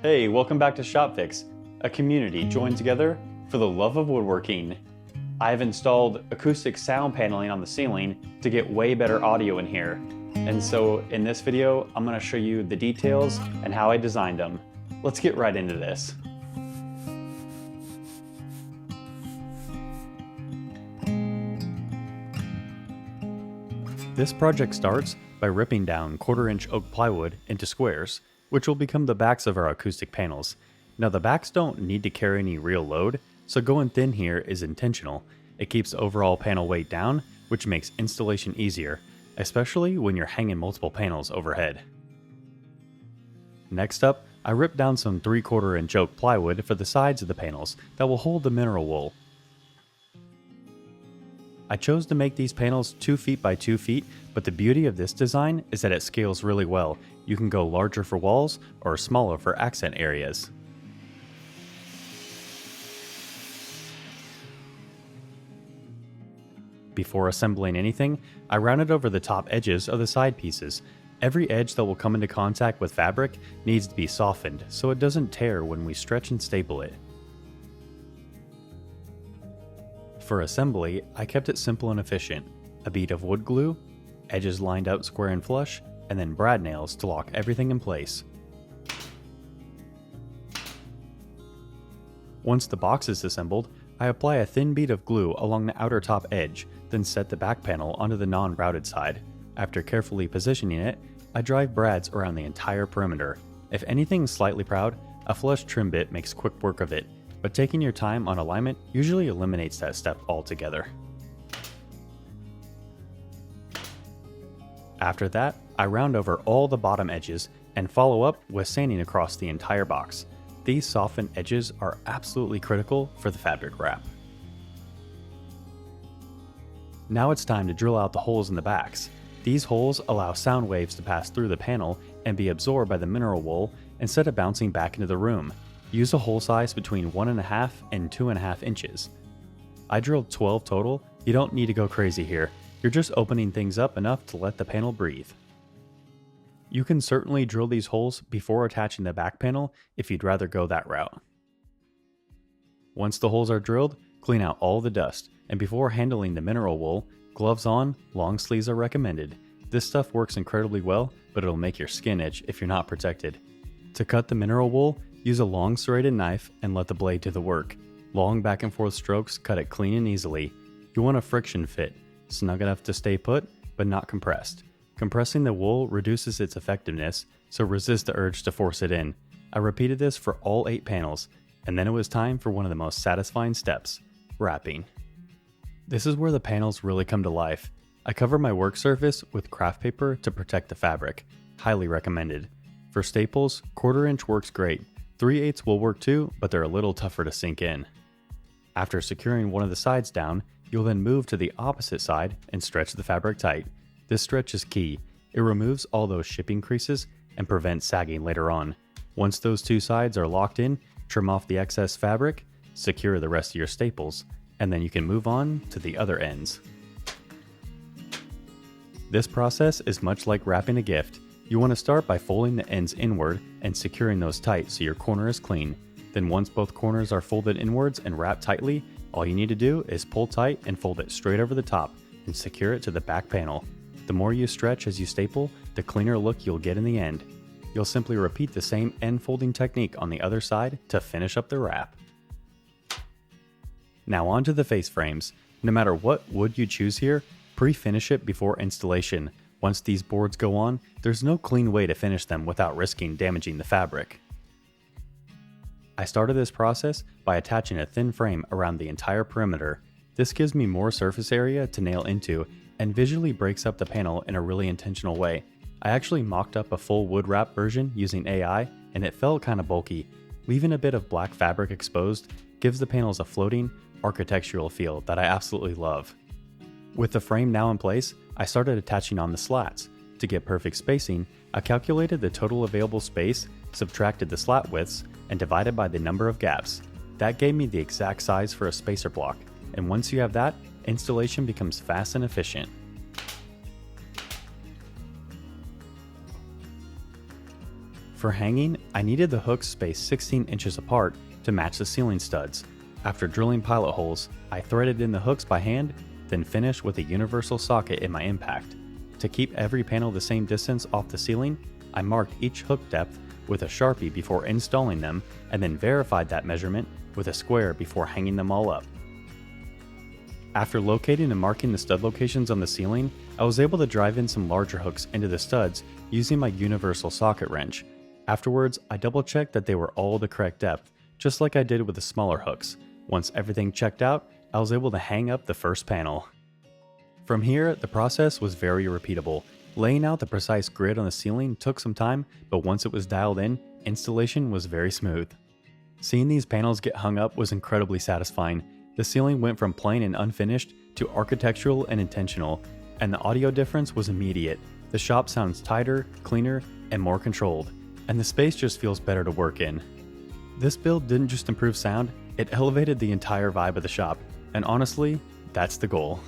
Hey, welcome back to ShopFix, a community joined together for the love of woodworking. I've installed acoustic sound paneling on the ceiling to get way better audio in here. And so in this video, I'm going to show you the details and how I designed them. Let's get right into this. This project starts by ripping down 1/4-inch oak plywood into squares, which will become the backs of our acoustic panels. Now the backs don't need to carry any real load, so going thin here is intentional. It keeps the overall panel weight down, which makes installation easier, especially when you're hanging multiple panels overhead. Next up, I ripped down some 3/4-inch oak plywood for the sides of the panels that will hold the mineral wool. I chose to make these panels 2 feet by 2 feet, but the beauty of this design is that it scales really well. You can go larger for walls or smaller for accent areas. Before assembling anything, I rounded over the top edges of the side pieces. Every edge that will come into contact with fabric needs to be softened so it doesn't tear when we stretch and staple it. For assembly, I kept it simple and efficient. A bead of wood glue, edges lined out square and flush, and then brad nails to lock everything in place. Once the box is assembled, I apply a thin bead of glue along the outer top edge, then set the back panel onto the non-routed side. After carefully positioning it, I drive brads around the entire perimeter. If anything is slightly proud, a flush trim bit makes quick work of it, but taking your time on alignment usually eliminates that step altogether. After that, I round over all the bottom edges and follow up with sanding across the entire box. These softened edges are absolutely critical for the fabric wrap. Now it's time to drill out the holes in the backs. These holes allow sound waves to pass through the panel and be absorbed by the mineral wool instead of bouncing back into the room. Use a hole size between 1.5 and 2.5 inches. I drilled 12 total. You don't need to go crazy here. You're just opening things up enough to let the panel breathe. You can certainly drill these holes before attaching the back panel if you'd rather go that route. Once the holes are drilled, clean out all the dust, and before handling the mineral wool, gloves on, long sleeves are recommended. This stuff works incredibly well, but it'll make your skin itch if you're not protected. To cut the mineral wool, use a long serrated knife and let the blade do the work. Long back and forth strokes cut it clean and easily. You want a friction fit, snug enough to stay put, but not compressed. Compressing the wool reduces its effectiveness, so resist the urge to force it in. I repeated this for all 8 panels, and then it was time for one of the most satisfying steps, wrapping. This is where the panels really come to life. I cover my work surface with craft paper to protect the fabric. Highly recommended. For staples, 1/4-inch works great. 3/8 will work too, but they're a little tougher to sink in. After securing one of the sides down, you'll then move to the opposite side and stretch the fabric tight. This stretch is key. It removes all those shipping creases and prevents sagging later on. Once those 2 sides are locked in, trim off the excess fabric, secure the rest of your staples, and then you can move on to the other ends. This process is much like wrapping a gift. You want to start by folding the ends inward and securing those tight so your corner is clean. Then once both corners are folded inwards and wrapped tightly, all you need to do is pull tight and fold it straight over the top and secure it to the back panel. The more you stretch as you staple, the cleaner look you'll get in the end. You'll simply repeat the same end folding technique on the other side to finish up the wrap. Now onto the face frames. No matter what wood you choose here, pre-finish it before installation. Once these boards go on, there's no clean way to finish them without risking damaging the fabric. I started this process by attaching a thin frame around the entire perimeter. This gives me more surface area to nail into and visually breaks up the panel in a really intentional way. I actually mocked up a full wood wrap version using AI and it felt kind of bulky. Leaving a bit of black fabric exposed gives the panels a floating, architectural feel that I absolutely love. With the frame now in place, I started attaching on the slats. To get perfect spacing, I calculated the total available space, subtracted the slat widths, and divided by the number of gaps. That gave me the exact size for a spacer block, and once you have that, installation becomes fast and efficient. For hanging, I needed the hooks spaced 16 inches apart to match the ceiling studs. After drilling pilot holes, I threaded in the hooks by hand, then finished with a universal socket in my impact. To keep every panel the same distance off the ceiling, I marked each hook depth with a Sharpie before installing them, and then verified that measurement with a square before hanging them all up. After locating and marking the stud locations on the ceiling, I was able to drive in some larger hooks into the studs using my universal socket wrench. Afterwards, I double checked that they were all the correct depth, just like I did with the smaller hooks. Once everything checked out, I was able to hang up the first panel. From here, the process was very repeatable. Laying out the precise grid on the ceiling took some time, but once it was dialed in, installation was very smooth. Seeing these panels get hung up was incredibly satisfying. The ceiling went from plain and unfinished to architectural and intentional, and the audio difference was immediate. The shop sounds tighter, cleaner, and more controlled, and the space just feels better to work in. This build didn't just improve sound, it elevated the entire vibe of the shop, and honestly, that's the goal.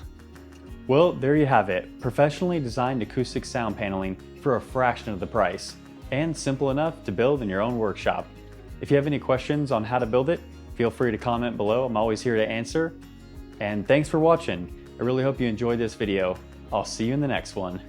Well, there you have it, professionally designed acoustic sound paneling for a fraction of the price, and simple enough to build in your own workshop. If you have any questions on how to build it, feel free to comment below, I'm always here to answer. And thanks for watching, I really hope you enjoyed this video. I'll see you in the next one.